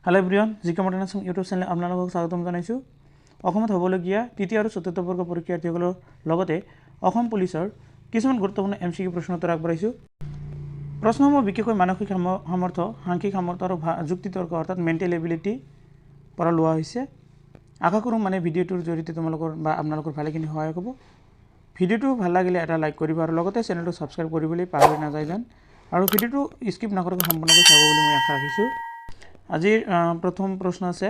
Hello everyone জিকে modern YouTube channel আপোনালোকক স্বাগতম জনাইছোঁ। অসমত হ'বলগীয়া তৃতীয় আৰু চতুৰ্থ বৰ্গ পৰীক্ষাৰ্থীসকলৰ লগতে অসম পুলিচৰ কিছুমান গুৰুত্বপূৰ্ণ MCQ প্ৰশ্ন উত্তৰ আগবঢ়াইছোঁ। প্ৰশ্নসমূহ বিশেষকৈ মানসিক সামৰ্থ্য, সাংখ্যিক সামৰ্থ্য আৰু যুক্তিতৰ্ক অৰ্থাৎ মেণ্টেল এবিলিটি পৰা লোৱা হৈছে। আশা কৰোঁ মানে ভিডিঅ'টোৰ জৰিয়তে তোমালোকৰ বা আপোনালোকৰ ভালেখিনি সহায় হ'ব। ভিডিঅ'টো ভাল লাগিলে এটা লাইক কৰিব আৰু লগতে চেনেলটো ছাবস্ক্ৰাইব কৰিবলৈ পাহৰি নাযায় যেন, আৰু ভিডিঅ'টো স্কিপ নকৰাকৈ সম্পূৰ্ণকৈ চাব বুলি মই আশা ৰাখিছোঁ। আজিৰ প্ৰথম প্ৰশ্ন আছে,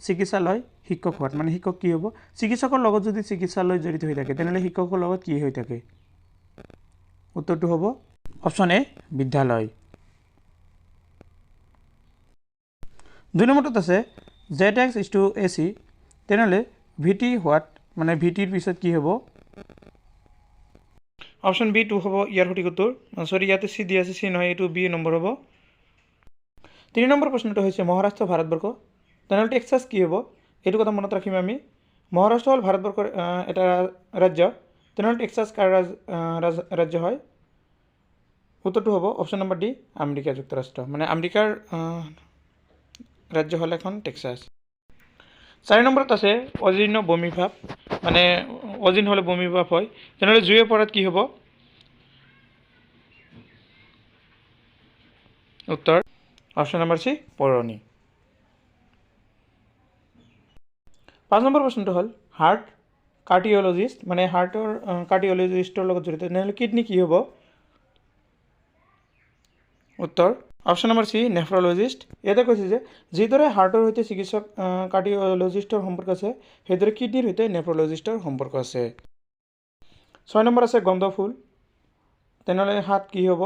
চিকিৎসালয় শিক্ষক হোৱাত মানে শিক্ষক কি হ'ব? চিকিৎসকৰ লগত যদি চিকিৎসালয় জড়িত হৈ থাকে তেনেহ'লে শিক্ষকৰ লগত কি হৈ থাকে? উত্তৰটো হ'ব অপশ্যন এ বিদ্যালয়। 2 নম্বৰটোত আছে ZX to AC তেনেহ'লে VT হোৱাত মানে VTৰ পিছত কি হ'ব? অপশ্যন বি 2 হ'ব ইয়াৰ সঠিক উত্তৰ। সৰি ইয়াতে চি দিয়া আছে, চি নহয়, এইটো বি নম্বৰ হ'ব। 3 নম্বৰ প্ৰশ্নটো হৈছে মহাৰাষ্ট্ৰ ভাৰতবৰ্ষ তেনেহ'লে টেক্সাছ কি হ'ব? এইটো কথা মনত ৰাখিম আমি। মহাৰাষ্ট্ৰ হ'ল ভাৰতবৰ্ষৰ এটা ৰাজ্য, তেনেহ'লে টেক্সাছ কাৰ ৰাজ্য হয়? উত্তৰটো হ'ব অপশ্যন নম্বৰ ডি আমেৰিকা যুক্তৰাষ্ট্ৰ, মানে আমেৰিকাৰ ৰাজ্য হ'ল এখন টেক্সাছ। 4 নম্বৰত আছে অজীৰ্ণ বমিভাৱ, মানে অজীৰ্ণ হ'লে বমিভাৱ হয় তেনেহ'লে জুয়ে পৰাত কি হ'ব? উত্তৰ অপশ্যন নম্বৰ চি পৰণি। 5 নম্বৰ প্ৰশ্নটো হ'ল হাৰ্ট কাৰ্ডিঅ'লজিষ্ট, মানে হাৰ্টৰ কাৰ্ডিঅ'লজিষ্টৰ লগত জড়িত তেনেহ'লে কিডনী কি হ'ব? উত্তৰ অপশ্যন নম্বৰ চি নেফ্ৰলজিষ্ট। ইয়াতে কৈছে যে যিদৰে হাৰ্টৰ সৈতে চিকিৎসক কাৰ্ডিঅ'লজিষ্টৰ সম্পৰ্ক আছে সেইদৰে কিডনীৰ সৈতে নেফ্ৰলজিষ্টৰ সম্পৰ্ক আছে। 6 নম্বৰ আছে গন্ধ ফুল তেনেহ'লে হাত কি হ'ব?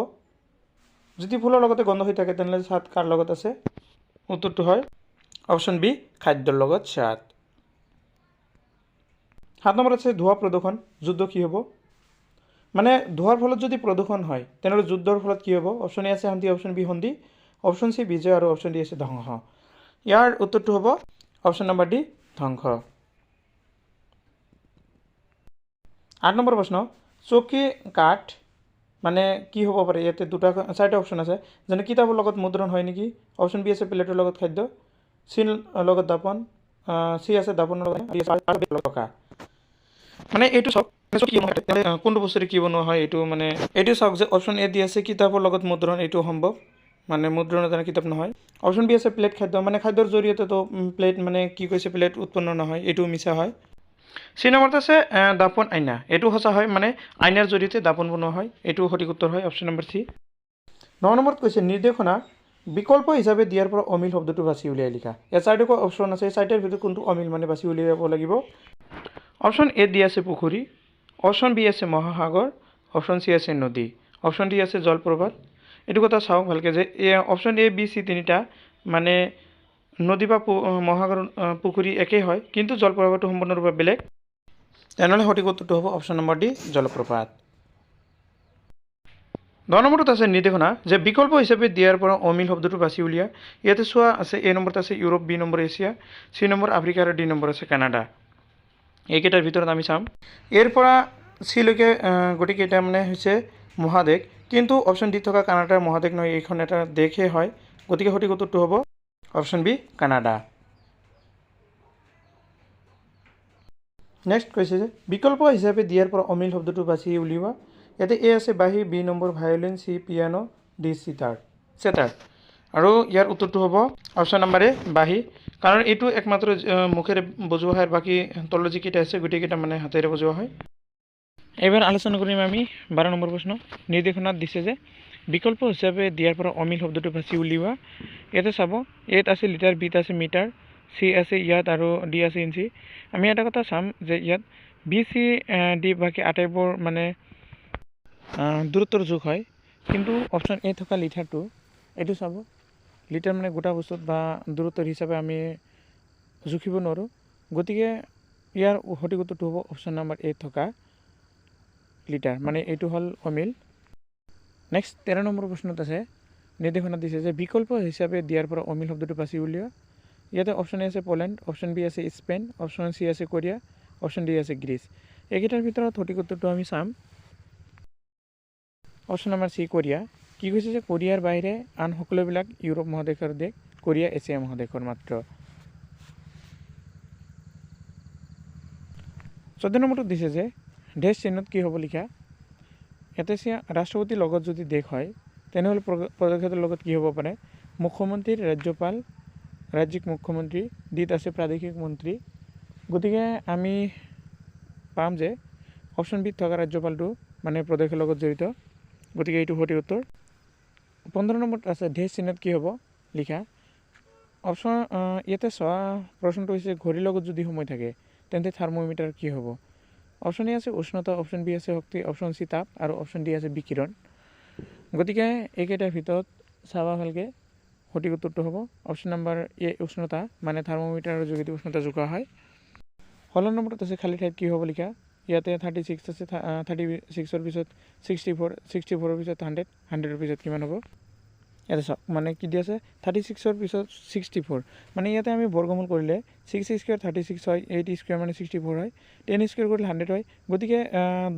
যদি ফুলৰ লগতে গন্ধ হৈ থাকে তেনেহ'লে চাত কাৰ লগত আছে? উত্তৰটো হয় অপশ্যন বি খাদ্যৰ লগত চাত। 7 নম্বৰত আছে ধোঁৱা প্ৰদূষণ, যুদ্ধ কি হ'ব? মানে ধোঁৱাৰ ফলত যদি প্ৰদূষণ হয় তেনেহ'লে যুদ্ধৰ ফলত কি হ'ব? অপশ্যন এ আছে শান্তি, অপশ্যন বি সন্ধি, অপশ্যন চি বিজয় আৰু অপশ্যন ডি আছে ধ্বংস। ইয়াৰ উত্তৰটো হ'ব অপশ্যন নম্বৰ ডি ধ্বংস। 8 নম্বৰ প্ৰশ্ন চকী কাঠ মানে কি হ'ব পাৰে? ইয়াতে 4টা অপশ্যন আছে, যেনে কিতাপৰ লগত মুদ্ৰণ হয় নেকি? অপশ্যন বি আছে প্লেটৰ লগত খাদ্য, চিৰ লগত দাপন, চি আছে দাপনৰ লগত। মানে এইটো চাওক কোনটো বস্তুৰে কি বনোৱা হয় এইটো, মানে এইটো চাওক যে অপশ্যন এ দি আছে কিতাপৰ লগত মুদ্ৰণ, এইটো সম্ভৱ, মানে মুদ্ৰণৰ দ্বাৰা কিতাপ নহয়। অপশ্যন বি আছে প্লেট খাদ্য, মানে খাদ্যৰ জৰিয়তেতো প্লেট মানে কি কৈছে প্লেট উৎপন্ন নহয়, এইটো মিছা হয়। চি নম্বৰত আছে দাপন আইনা, এইটো সঁচা হয়, মানে আইনাৰ জৰিয়তে দাপন বনোৱা হয়, এইটো সঠিক উত্তৰ হয় অপশ্যন নম্বৰ চি। 9 নম্বৰত কৈছে নিৰ্দেশনা বিকল্প হিচাপে দিয়াৰ পৰা অমিল শব্দটো বাছি উলিয়াই লিখা। ইয়াত 4টা অপশ্যন আছে, 4টাৰ ভিতৰত কোনটো অমিল মানে বাছি উলিয়াব লাগিব? অপশ্যন এ দি আছে পুখুৰী, অপশ্যন বি আছে মহাসাগৰ, অপশ্যন চি আছে নদী, অপশ্যন ডি আছে জলপ্ৰপাত। এইটো কথা চাওক ভালকৈ যে অপশ্যন এ বি চি তিনিটা মানে নদী বা মহাসাগৰ পুখুৰী একেই হয়, কিন্তু জলপ্ৰপাতটো সম্পূৰ্ণৰূপে বেলেগ, তেনেহ'লে সঠিক উত্তৰটো হ'ব অপশ্যন নম্বৰ ডি জলপ্ৰপাত। 10 নম্বৰত আছে নিৰ্দেশনা যে বিকল্প হিচাপে দিয়াৰ পৰা অমিল শব্দটো বাছি উলিয়া। ইয়াতে চোৱা আছে এ নম্বৰত আছে ইউৰোপ, বি নম্বৰ এছিয়া, চি নম্বৰ আফ্ৰিকা আৰু ডি নম্বৰ আছে কানাডা। এইকেইটাৰ ভিতৰত আমি চাম এৰ পৰা চিলৈকে গোটেইকেইটা মানে হৈছে মহাদেশ, কিন্তু অপশ্যন ডি থকা কানাডাৰ মহাদেশ নহয়, এইখন এটা দেশহে হয়, গতিকে সঠিক উত্তৰটো হ'ব অপশ্যন বি কানাডা। নেক্সট কৈছে যে বিকল্প হিচাপে দিয়াৰ পৰা অমিল শব্দটো বাছি উলিওৱা। ইয়াতে এ আছে বাঁহী, B number violin, C piano, D চেতাৰ। আৰু ইয়াৰ উত্তৰটো হ'ব অপশ্যন নম্বৰ এ বাঁহী, কাৰণ এইটো একমাত্ৰ মুখেৰে বজোৱা হয়, বাকী তলৰ যিকেইটা আছে গোটেইকেইটা মানে হাতেৰে বজোৱা হয়। এইবাৰ আলোচনা কৰিম আমি 12 নম্বৰ প্ৰশ্ন। নিৰ্দেশনাত দিছে যে বিকল্প হিচাপে দিয়াৰ পৰা অমিল শব্দটো বাছি উলিওৱা। ইয়াতে চাব এত আছে লিটাৰ, বিত আছে মিটাৰ, চি আছে ইয়াত আৰু ডি আছে ইঞ্চি। আমি এটা কথা চাম যে ইয়াত বি চি ডি বাকী আটাইবোৰ মানে দূৰত্বৰ যোগ হয়, কিন্তু অপশ্যন এ থকা লিটাৰটো এইটো চাব লিটাৰ মানে গোটা বস্তুত বা দূৰত্বৰ হিচাপে আমি জুখিব নোৱাৰোঁ, গতিকে ইয়াৰ সঠিক উত্তৰটো হ'ব অপশ্যন নম্বৰ এ থকা লিটাৰ, মানে এইটো হ'ল অমিল। নেক্সট 13 নম্বৰ প্ৰশ্নত আছে নিৰ্দেশনা দিছে যে বিকল্প হিচাপে দিয়াৰ পৰা অমিল শব্দটো বাছি উলিওৱা। ইয়াতে অপশ্যন এ আছে পলেণ্ড, অপশ্যন বি আছে স্পেইন, অপশ্যন চি আছে কোৰিয়া, অপশ্যন ডি আছে গ্ৰীচ। এইকেইটাৰ ভিতৰত সঠিক উত্তৰটো আমি চাম অপশ্যন নম্বৰ চি কোৰিয়া। কি কৈছে যে কোৰিয়াৰ বাহিৰে আন সকলোবিলাক ইউৰোপ মহাদেশৰ দেশ, কোৰিয়া এছিয়া মহাদেশৰ মাত্ৰ। 14 নম্বৰটোত দিছে যে দেশ চিহ্নত কি হ'ব লিখা। ইয়াতে ৰাষ্ট্ৰপতিৰ লগত যদি দেশ হয় তেনেহ'লে পদক্ষেপৰ লগত কি হ'ব পাৰে, মুখ্যমন্ত্ৰী, ৰাজ্যপাল, ৰাজ্যিক মুখ্যমন্ত্ৰী, দ্বিত আছে প্ৰাদেশিক মন্ত্ৰী। গতিকে আমি পাম যে অপশ্যন বিত থকা ৰাজ্যপালটো মানে প্ৰদেশৰ লগত জড়িত, গতিকে এইটো সঠিক উত্তৰ। 15 নম্বৰত আছে দেশ চিহ্নত কি হ'ব লিখা। অপশ্যন ইয়াতে চোৱা প্ৰশ্নটো হৈছে ঘড়ীৰ লগত যদি সময় থাকে তেন্তে থাৰ্মোমিটাৰ কি হ'ব। অপশ্যন এ আছে উষ্ণতা, অপশ্যন বি আছে শক্তি, অপশ্যন চি তাপ আৰু অপশ্যন ডি আছে বিকিৰণ। গতিকে এইকেইটাৰ ভিতৰত চাবা ভালকৈ, সঠিক উত্তৰটো হ'ব অপশ্যন নম্বৰ এ উষ্ণতা, মানে থাৰ্মোমিটাৰৰ যোগেদি উষ্ণতা জোখা হয়। 16 নম্বৰত আছে খালী ঠাইত কি হ'ব লিখা। ইয়াতে 36 আছে, 36ৰ পিছত 64, 64ৰ পিছত 100, 100ৰ পিছত কিমান হ'ব। ইয়াতে চাওক মানে কি দি আছে 36ৰ পিছত 64, মানে ইয়াতে আমি বৰ্গমূল কৰিলে 6 স্কুৱেৰ 36 হয়, 8 স্কুৱেৰ মানে 64 হয়, 10 স্কুৱেৰ কৰিলে 100 হয়। গতিকে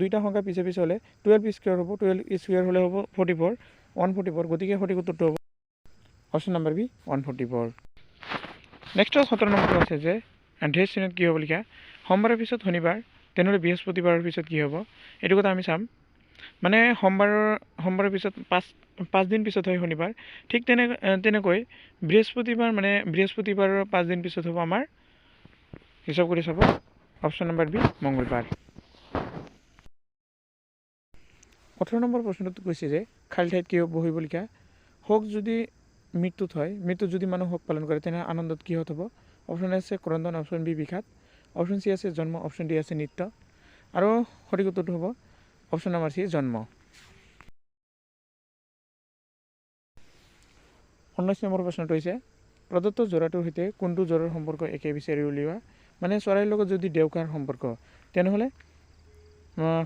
দুইটা সংখ্যা পিছে পিছে হ'লে 12 স্কুৱেৰ হ'ব, 12 স্কুৱেৰ হ'লে হ'ব 44, 144। গতিকে সঠিক উত্তৰটো হ'ব অপশ্যন নম্বৰ বি 144। নেক্সট 17 নম্বৰটো আছে যে দেশ চিহ্নত কি হ'ব লিখা। সোমবাৰৰ পিছত শনিবাৰ, তেনেহ'লে বৃহস্পতিবাৰৰ পিছত কি হ'ব, এইটো কথা আমি চাম। মানে সোমবাৰৰ পিছত পাঁচ দিন পিছত হয় শনিবাৰ, ঠিক তেনেকৈ বৃহস্পতিবাৰ মানে বৃহস্পতিবাৰৰ 5 দিন পিছত হ'ব আমাৰ, হিচাপ কৰি চাব অপশ্যন নম্বৰ বি মংগলবাৰ। 18 নম্বৰ প্ৰশ্নটোত কৈছে যে খালী ঠাইত কি বহিব লিখা। শোক যদি মৃত্যুত হয়, মৃত্যুত যদি মানুহ শোক পালন কৰে তেনেহ'লে আনন্দত কিহত হ'ব। অপশ্যন এ আছে ক্ৰন্দন, অপশ্যন বি বিষাদ, অপশ্যন চি আছে জন্ম, অপশ্যন ডি আছে নৃত্য আৰু সঠিক উত্তৰটো হ'ব অপশ্যন নম্বৰ চি জন্ম। 19 নম্বৰ প্ৰশ্নটো হৈছে প্ৰদত্ত যোৰাটোৰ সৈতে কোনটো যোৰাৰ সম্পৰ্ক একে বিচাৰি উলিওৱা। মানে চৰাইৰ লগত যদি দেউকাৰ সম্পৰ্ক তেনেহ'লে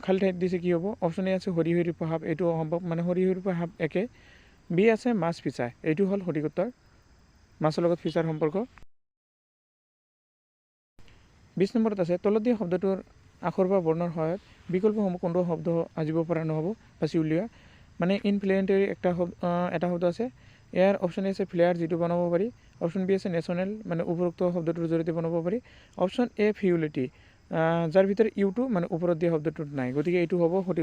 খালী ঠাইত দিছে কি হ'ব। অপশ্যন এ আছে হৰিহৰি সাপ, এইটো সম্ভৱ, মানে হৰিহৰি সাপ একে। বি আছে মাছ ফিচা, এইটো হ'ল সঠিক উত্তৰ, মাছৰ লগত ফিচাৰ সম্পৰ্ক। 20 নম্বৰত আছে তলত দিয়া শব্দটোৰ আখৰ বা বৰ্ণৰ সহায়ত বিকল্পসমূহ কোনটো শব্দ সাজিব পৰা নহ'ব বাছি উলিওৱা। মানে ইনফ্লুৱেণ্টাৰী এটা শব্দ আছে, ইয়াৰ অপশ্যন এ আছে ফ্লেয়াৰ, যিটো বনাব পাৰি। অপশ্যন বি আছে নেশ্যনেল, মানে উপৰোক্ত শব্দটোৰ জৰিয়তে বনাব পাৰি। অপশ্যন এ ফিউলিটি, যাৰ ভিতৰত ইউটো মানে ওপৰত দিয়া শব্দটোত নাই, গতিকে এইটো হ'ব সঠিক।